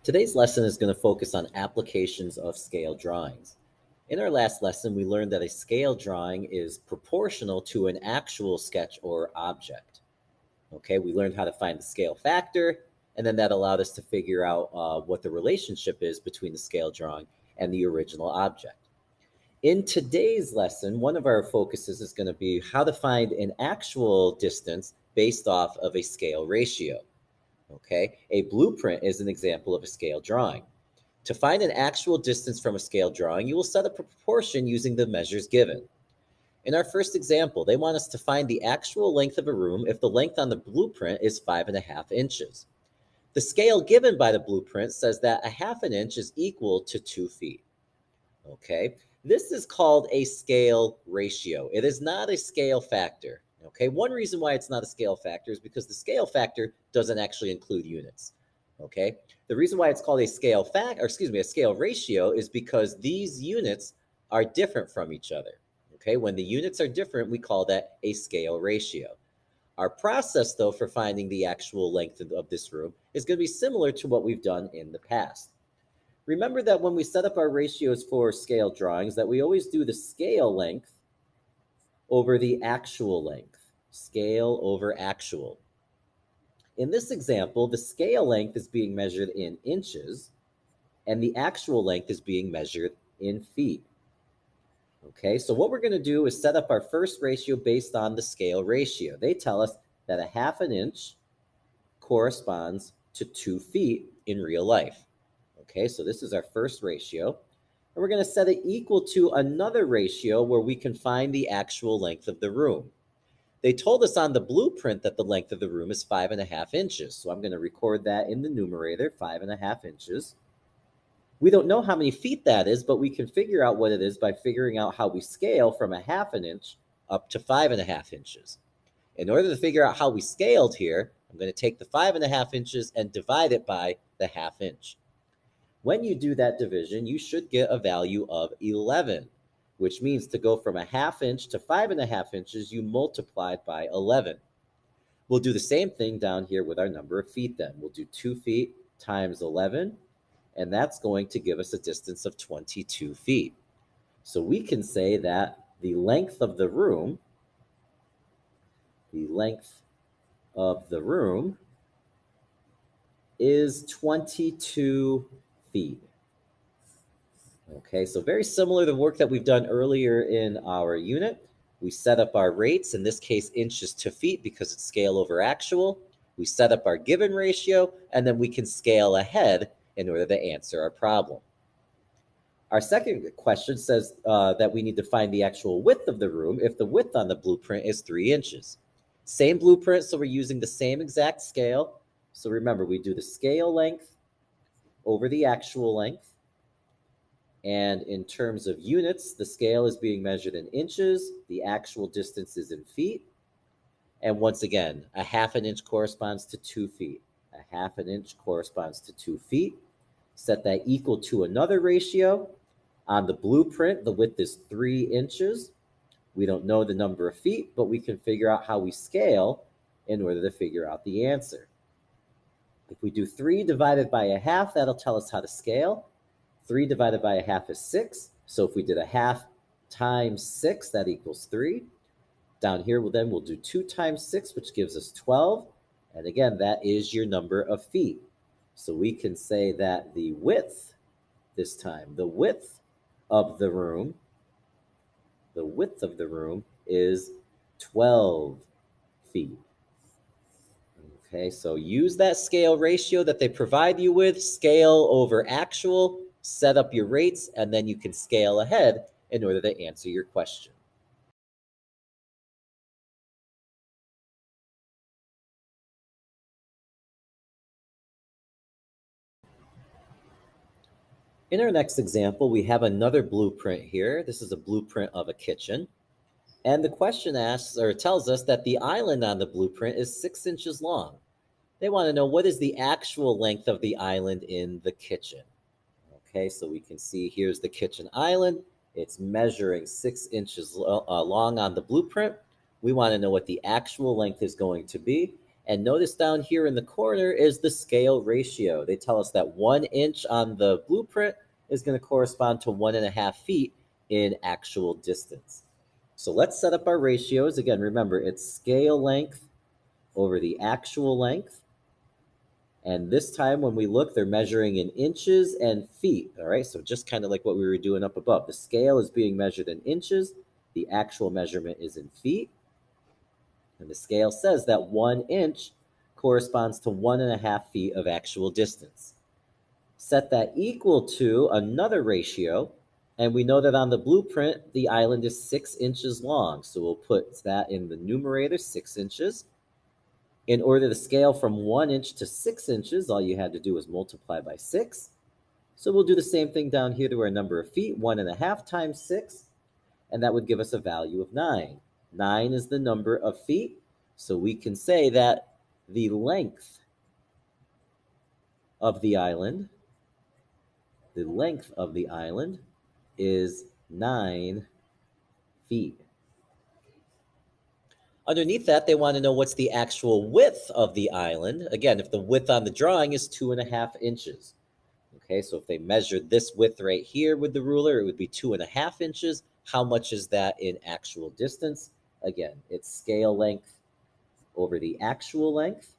Today's lesson is going to focus on applications of scale drawings. In our last lesson, we learned that a scale drawing is proportional to an actual sketch or object. Okay, we learned how to find the scale factor, and then that allowed us to figure out what the relationship is between the scale drawing and the original object. In today's lesson, one of our focuses is going to be how to find an actual distance based off of a scale ratio. Okay, a blueprint is an example of a scale drawing. To find an actual distance from a scale drawing, you will set up a proportion using the measures given. In our first example, they want us to find the actual length of a room if the length on the blueprint is 5.5 inches. The scale given by the blueprint says that a half an inch is equal to 2 feet. Okay, this is called a scale ratio. It is not a scale factor. Okay, one reason why it's not a scale factor is because the scale factor doesn't actually include units. Okay, the reason why it's called a a scale ratio is because these units are different from each other. Okay, when the units are different, we call that a scale ratio. Our process, though, for finding the actual length of this room is going to be similar to what we've done in the past. Remember that when we set up our ratios for scale drawings, that we always do the scale length over the actual length. Scale over actual. In this example, the scale length is being measured in inches, and the actual length is being measured in feet. Okay, so what we're going to do is set up our first ratio based on the scale ratio. They tell us that a half an inch corresponds to 2 feet in real life. Okay, so this is our first ratio. And we're going to set it equal to another ratio where we can find the actual length of the room. They told us on the blueprint that the length of the room is 5.5 inches. So I'm going to record that in the numerator, 5.5 inches. We don't know how many feet that is, but we can figure out what it is by figuring out how we scale from a half an inch up to 5.5 inches. In order to figure out how we scaled here, I'm going to take the 5.5 inches and divide it by the half inch. When you do that division, you should get a value of 11, which means to go from a half inch to 5.5 inches, you multiplied by 11. We'll do the same thing down here with our number of feet then. We'll do 2 feet times 11, and that's going to give us a distance of 22 feet. So we can say that the length of the room is 22 feet. Okay, so very similar to the work that we've done earlier in our unit. We set up our rates, in this case inches to feet because it's scale over actual. We set up our given ratio, and then we can scale ahead in order to answer our problem. Our second question says that we need to find the actual width of the room if the width on the blueprint is 3 inches. Same blueprint, so we're using the same exact scale. So remember, we do the scale length over the actual length. And in terms of units, the scale is being measured in inches. The actual distance is in feet. And once again, a half an inch corresponds to 2 feet. A half an inch corresponds to 2 feet. Set that equal to another ratio. On the blueprint, the width is 3 inches. We don't know the number of feet, but we can figure out how we scale in order to figure out the answer. If we do 3 divided by a half, that'll tell us how to scale. 3 divided by a half is 6. So if we did a half times 6, that equals 3. Down here, we'll do 2 times 6, which gives us 12. And again, that is your number of feet. So we can say that the width, this time, the width of the room is 12 feet. Okay, so use that scale ratio that they provide you with, scale over actual, set up your rates, and then you can scale ahead in order to answer your question. In our next example, we have another blueprint here. This is a blueprint of a kitchen. And the question asks or tells us that the island on the blueprint is 6 inches long. They want to know what is the actual length of the island in the kitchen. Okay, so we can see here's the kitchen island. It's measuring 6 inches long on the blueprint. We want to know what the actual length is going to be. And notice down here in the corner is the scale ratio. They tell us that 1 inch on the blueprint is going to correspond to 1.5 feet in actual distance. So let's set up our ratios. Again, remember, it's scale length over the actual length. And this time when we look, they're measuring in inches and feet. All right, so just kind of like what we were doing up above. The scale is being measured in inches. The actual measurement is in feet. And the scale says that 1 inch corresponds to 1.5 feet of actual distance. Set that equal to another ratio, and we know that on the blueprint, the island is 6 inches long. So we'll put that in the numerator, 6 inches. In order to scale from 1 inch to 6 inches, all you had to do was multiply by 6. So we'll do the same thing down here to our number of feet, 1.5 times 6, and that would give us a value of 9. 9 is the number of feet, so we can say that the length of the island is 9 feet. Underneath that, they want to know what's the actual width of the island. Again, if the width on the drawing is 2.5 inches. Okay, so if they measured this width right here with the ruler, it would be 2.5 inches. How much is that in actual distance? Again, it's scale length over the actual length.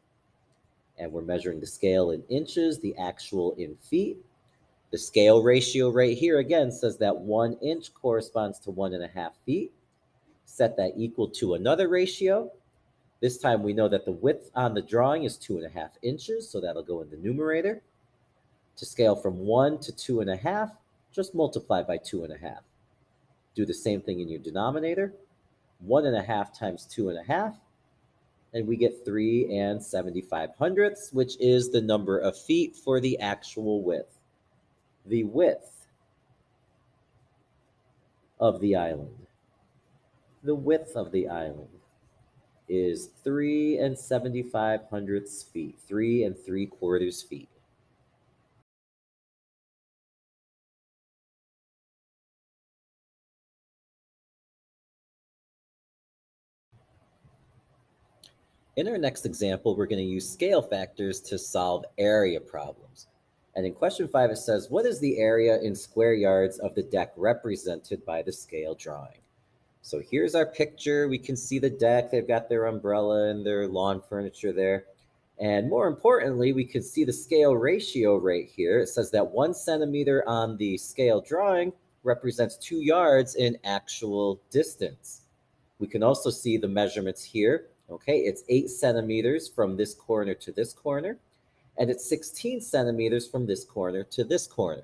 And we're measuring the scale in inches, the actual in feet. The scale ratio right here, again, says that 1 inch corresponds to 1.5 feet. Set that equal to another ratio. This time we know that the width on the drawing is 2.5 inches, so that'll go in the numerator. To scale from 1 to 2.5, just multiply by 2.5. Do the same thing in your denominator. 1.5 times 2.5, and we get 3 75/100ths, which is the number of feet for the actual width. The width of the island. The width of the island is 3 75/100ths feet, 3 3/4 feet. In our next example, we're going to use scale factors to solve area problems. And in question 5, it says, what is the area in square yards of the deck represented by the scale drawing? So here's our picture. We can see the deck. They've got their umbrella and their lawn furniture there. And more importantly, we can see the scale ratio right here. It says that 1 centimeter on the scale drawing represents 2 yards in actual distance. We can also see the measurements here. Okay, it's 8 centimeters from this corner to this corner, and it's 16 centimeters from this corner to this corner.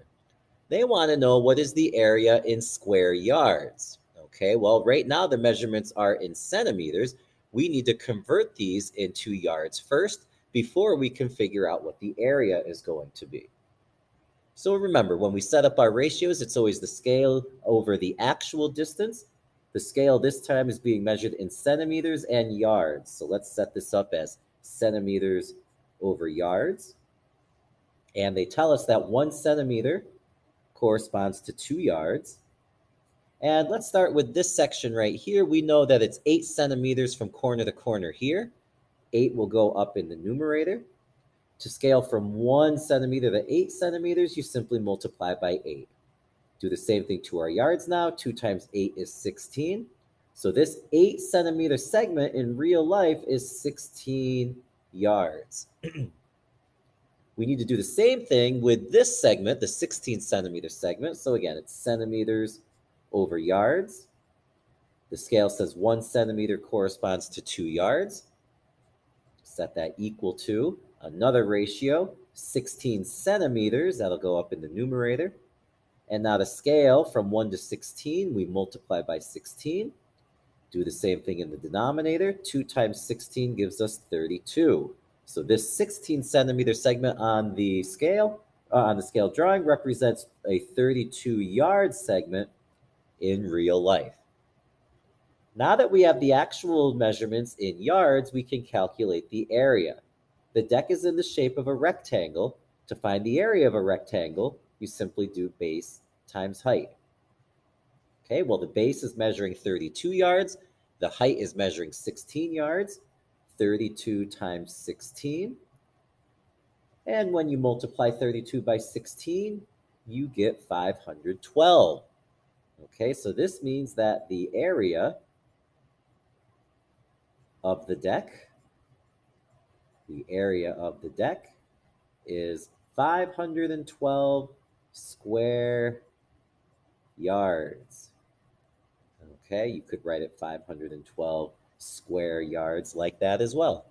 They want to know what is the area in square yards. Okay, well, right now the measurements are in centimeters. We need to convert these into yards first before we can figure out what the area is going to be. So remember, when we set up our ratios, it's always the scale over the actual distance. The scale this time is being measured in centimeters and yards. So let's set this up as centimeters over yards. And they tell us that 1 centimeter corresponds to 2 yards. And let's start with this section right here. We know that it's 8 centimeters from corner to corner here. 8 will go up in the numerator. To scale from 1 centimeter to 8 centimeters, you simply multiply by 8. Do the same thing to our yards now. 2 times 8 is 16. So this 8 centimeter segment in real life is 16 yards. We need to do the same thing with this segment, the 16 centimeter segment. So again, it's centimeters over yards. The scale says 1 centimeter corresponds to 2 yards. Set that equal to another ratio, 16 centimeters. That'll go up in the numerator. And now to scale from 1 to 16, we multiply by 16. Do the same thing in the denominator. 2 times 16 gives us 32. So this 16 centimeter segment on the scale drawing represents a 32-yard segment in real life. Now that we have the actual measurements in yards, we can calculate the area. The deck is in the shape of a rectangle. To find the area of a rectangle, you simply do base times height. Okay, well, the base is measuring 32 yards. The height is measuring 16 yards. 32 times 16. And when you multiply 32 by 16, you get 512. Okay, so this means that the area of the deck is 512 square yards. Okay, you could write it 512 square yards like that as well.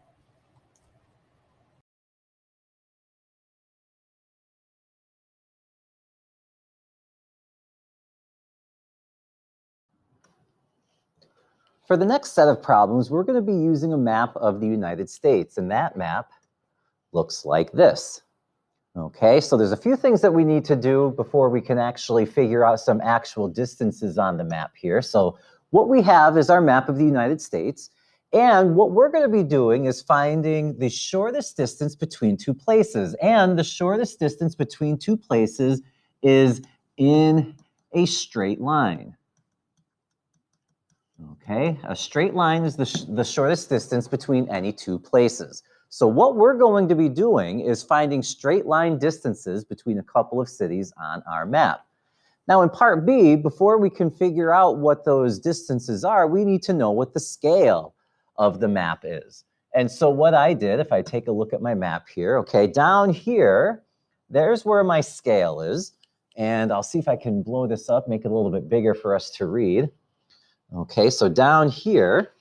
For the next set of problems, we're going to be using a map of the United States, and that map looks like this. Okay, so there's a few things that we need to do before we can actually figure out some actual distances on the map here. So what we have is our map of the United States, and what we're going to be doing is finding the shortest distance between two places, and the shortest distance between two places is in a straight line. Okay, a straight line is the shortest distance between any two places. So what we're going to be doing is finding straight line distances between a couple of cities on our map. Now in part B, before we can figure out what those distances are, we need to know what the scale of the map is. And so what I did, if I take a look at my map here, okay, down here, there's where my scale is. And I'll see if I can blow this up, make it a little bit bigger for us to read. Okay, so down here,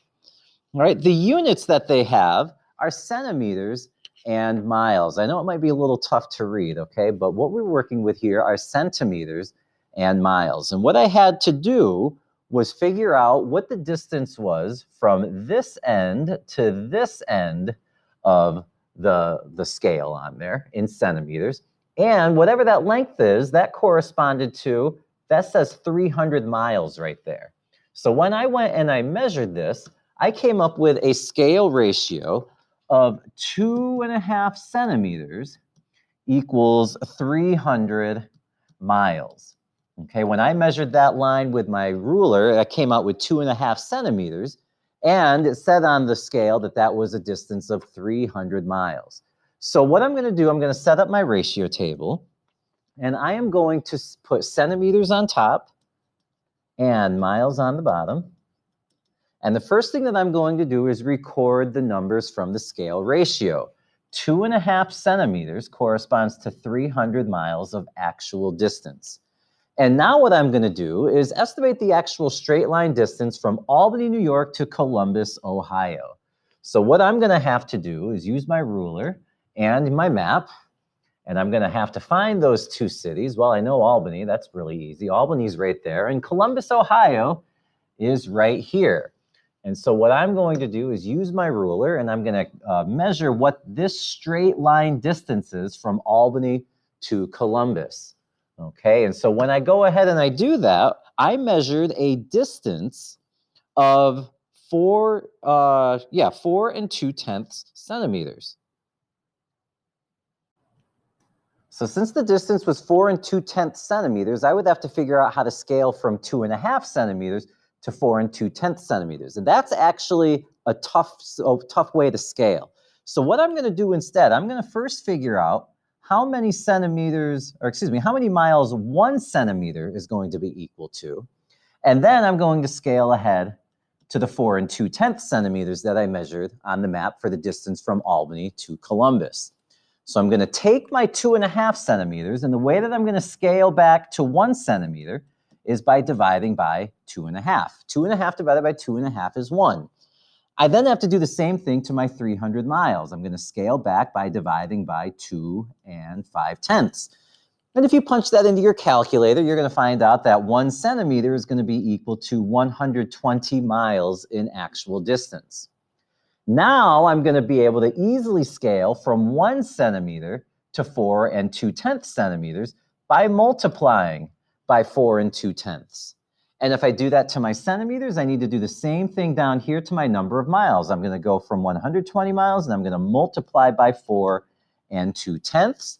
all right, the units that they have are centimeters and miles. I know it might be a little tough to read, okay, but what we're working with here are centimeters and miles. And what I had to do was figure out what the distance was from this end to this end of the scale on there in centimeters. And whatever that length is, that corresponded to, that says 300 miles right there. So when I went and I measured this, I came up with a scale ratio of 2.5 centimeters equals 300 miles. Okay, when I measured that line with my ruler, I came out with 2.5 centimeters, and it said on the scale that that was a distance of 300 miles. So what I'm going to do, I'm going to set up my ratio table, and I am going to put centimeters on top and miles on the bottom. And the first thing that I'm going to do is record the numbers from the scale ratio. 2.5 centimeters corresponds to 300 miles of actual distance. And now what I'm going to do is estimate the actual straight line distance from Albany, New York to Columbus, Ohio. So what I'm going to have to do is use my ruler and my map, and I'm going to have to find those two cities. Well, I know Albany, that's really easy. Albany's right there, and Columbus, Ohio is right here. And so what I'm going to do is use my ruler, and I'm going to measure what this straight line distance is from Albany to Columbus. Okay, and so when I go ahead and I do that, I measured a distance of 4 2/10 centimeters. So since the distance was 4 2/10 centimeters, I would have to figure out how to scale from 2.5 centimeters to 4 2/10 centimeters. And that's actually a tough way to scale. So what I'm going to do instead, I'm going to first figure out how many centimeters, or excuse me, how many miles 1 centimeter is going to be equal to. And then I'm going to scale ahead to the 4 2/10 centimeters that I measured on the map for the distance from Albany to Columbus. So I'm going to take my 2.5 centimeters, and the way that I'm going to scale back to 1 centimeter is by dividing by 2.5. 2.5 divided by 2.5 is 1. I then have to do the same thing to my 300 miles. I'm going to scale back by dividing by 2 5/10. And if you punch that into your calculator, you're going to find out that 1 centimeter is going to be equal to 120 miles in actual distance. Now I'm going to be able to easily scale from 1 centimeter to 4 2/10 centimeters by multiplying by 4 2/10. And if I do that to my centimeters, I need to do the same thing down here to my number of miles. I'm going to go from 120 miles, and I'm going to multiply by 4 2/10.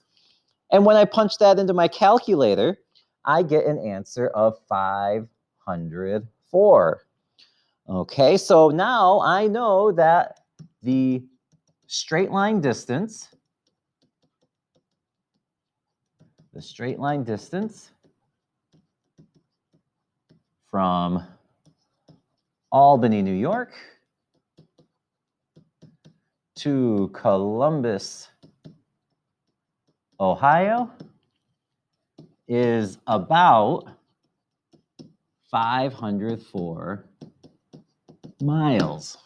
And when I punch that into my calculator, I get an answer of 504. Okay, so now I know that the straight line distance, from Albany, New York to Columbus, Ohio is about 504 miles.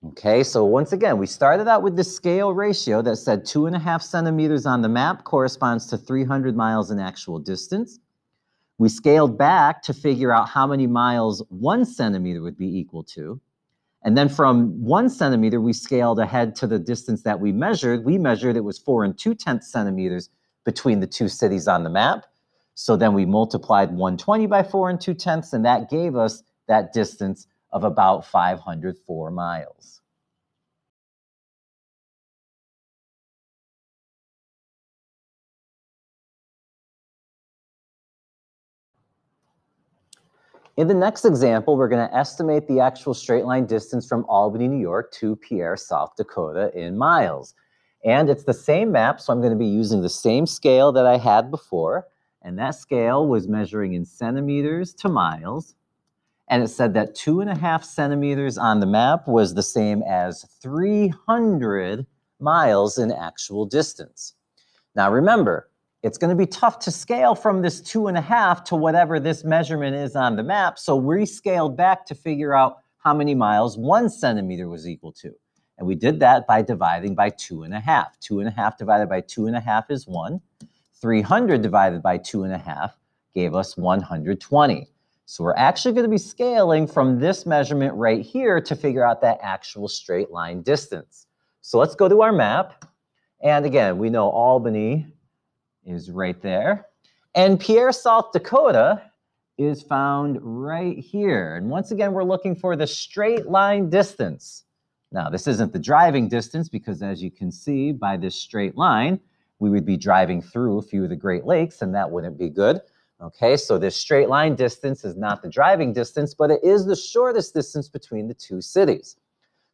Okay, so once again, we started out with the scale ratio that said 2.5 centimeters on the map corresponds to 300 miles in actual distance. We scaled back to figure out how many miles 1 centimeter would be equal to. And then from 1 centimeter, we scaled ahead to the distance that we measured. We measured it was 4 2/10 centimeters between the two cities on the map. So then we multiplied 120 by 4 2/10, and that gave us that distance of about 504 miles. In the next example, we're going to estimate the actual straight line distance from Albany, New York to Pierre, South Dakota in miles. And it's the same map, so I'm going to be using the same scale that I had before. And that scale was measuring in centimeters to miles. And it said that 2.5 centimeters on the map was the same as 300 miles in actual distance. Now remember, it's going to be tough to scale from this 2.5 to whatever this measurement is on the map. So we scaled back to figure out how many miles 1 centimeter was equal to. And we did that by dividing by 2.5. 2.5 divided by 2.5 is 1. 300 divided by 2.5 gave us 120. So we're actually going to be scaling from this measurement right here to figure out that actual straight line distance. So let's go to our map. And again, we know Albany is right there. And Pierre, South Dakota is found right here. And once again, we're looking for the straight line distance. Now, this isn't the driving distance because as you can see by this straight line, we would be driving through a few of the Great Lakes and that wouldn't be good. Okay, so this straight line distance is not the driving distance, but it is the shortest distance between the two cities.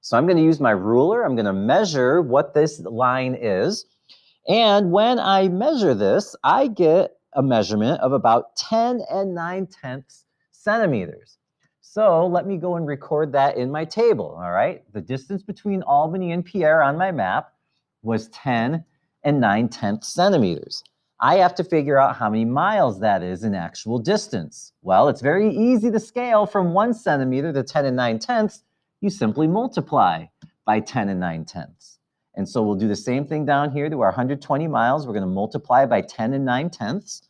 So I'm going to use my ruler. I'm going to measure what this line is. And when I measure this, I get a measurement of about 10 9/10 centimeters. So let me go and record that in my table, all right? The distance between Albany and Pierre on my map was 10 9/10 centimeters. I have to figure out how many miles that is in actual distance. Well, it's very easy to scale from 1 centimeter to 10 9/10. You simply multiply by 10 9/10. And so we'll do the same thing down here to our 120 miles. We're going to multiply by 10 9/10.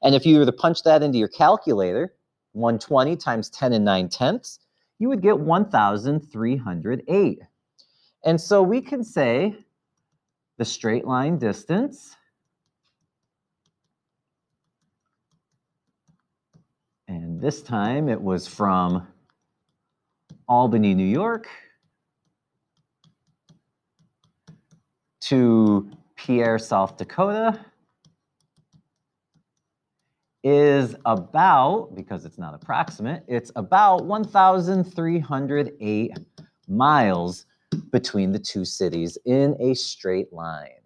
And if you were to punch that into your calculator, 120 times 10 9/10, you would get 1,308. And so we can say the straight line distance, and this time it was from Albany, New York to Pierre, South Dakota is about, because it's not approximate, it's about 1,308 miles between the two cities in a straight line.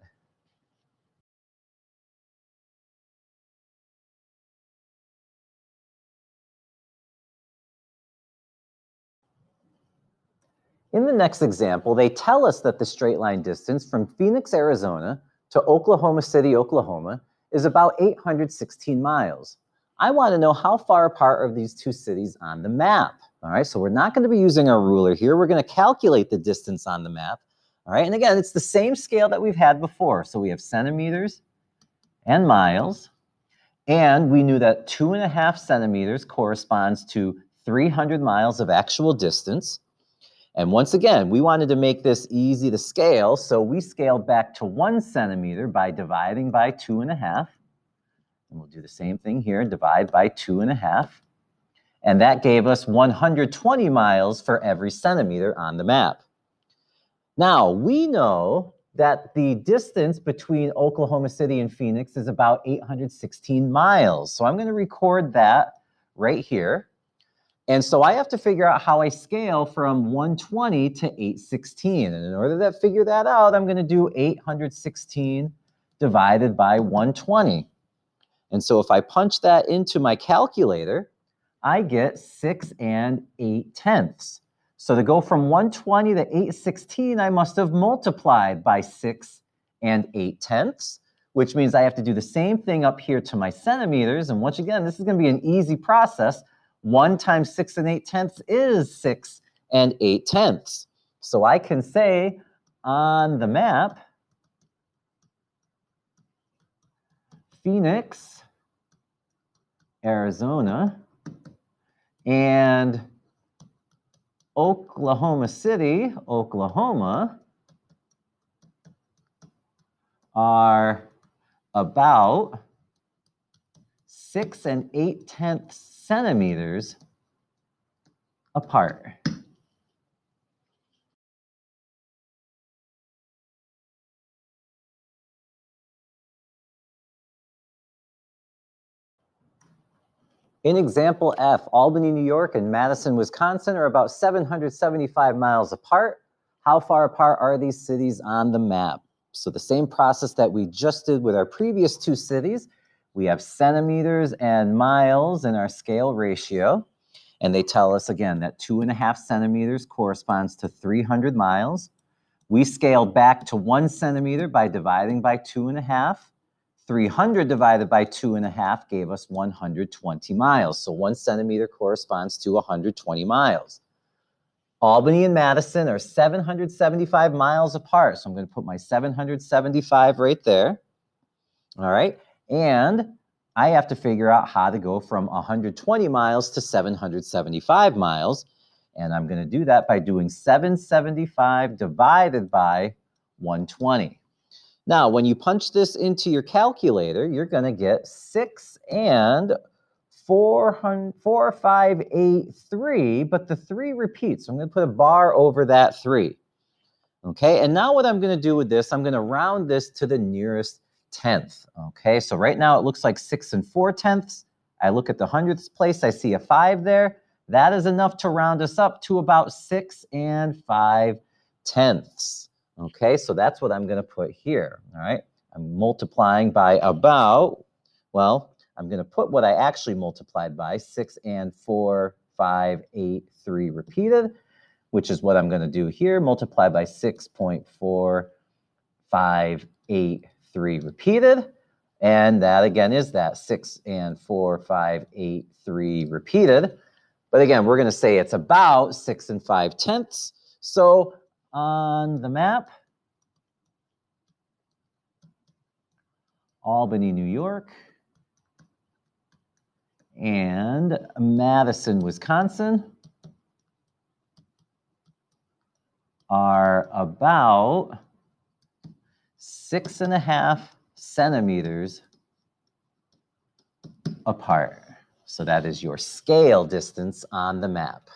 In the next example, they tell us that the straight line distance from Phoenix, Arizona to Oklahoma City, Oklahoma is about 816 miles. I want to know how far apart are these two cities on the map. All right, so we're not going to be using our ruler here. We're going to calculate the distance on the map. All right, and again, it's the same scale that we've had before. So we have centimeters and miles. And we knew that 2.5 centimeters corresponds to 300 miles of actual distance. And once again, we wanted to make this easy to scale, so we scaled back to 1 centimeter by dividing by 2.5. And we'll do the same thing here, divide by 2.5. And that gave us 120 miles for every centimeter on the map. Now, we know that the distance between Oklahoma City and Phoenix is about 816 miles. So I'm going to record that right here. And so I have to figure out how I scale from 120 to 816. And in order to figure that out, I'm going to do 816 divided by 120. And so if I punch that into my calculator, I get 6 8/10. So to go from 120 to 816, I must have multiplied by 6 8/10, which means I have to do the same thing up here to my centimeters. And once again, this is going to be an easy process. 1 times 6 8/10 is 6 8/10. So I can say on the map, Phoenix, Arizona, and Oklahoma City, Oklahoma, are about 6 8/10 centimeters apart. In example F, Albany, New York and Madison, Wisconsin are about 775 miles apart. How far apart are these cities on the map? So the same process that we just did with our previous two cities, we have centimeters and miles in our scale ratio. And they tell us again that 2.5 centimeters corresponds to 300 miles. We scaled back to 1 centimeter by dividing by 2.5. 300 divided by 2.5 gave us 120 miles. So 1 centimeter corresponds to 120 miles. Albany and Madison are 775 miles apart. So I'm going to put my 775 right there. All right. And I have to figure out how to go from 120 miles to 775 miles. And I'm going to do that by doing 775 divided by 120. Now, when you punch this into your calculator, you're going to get 6 4,583, but the 3 repeats. So I'm going to put a bar over that 3. Okay, and now what I'm going to do with this, I'm going to round this to the nearest tenth. Okay, so right now it looks like 6 4/10. I look at the hundredths place, I see a 5 there. That is enough to round us up to about 6 5/10. Okay, so that's what I'm going to put here. All right, I'm multiplying by about, well, I'm going to put what I actually multiplied by, 6 4 5 8 3 repeated, which is what I'm going to do here, multiply by 6.4583 repeated. And that again is that 6 4 5 8 3 repeated. But again, we're going to say it's about 6 5/10. So on the map, Albany, New York, and Madison, Wisconsin are about 6.5 centimeters apart. So that is your scale distance on the map.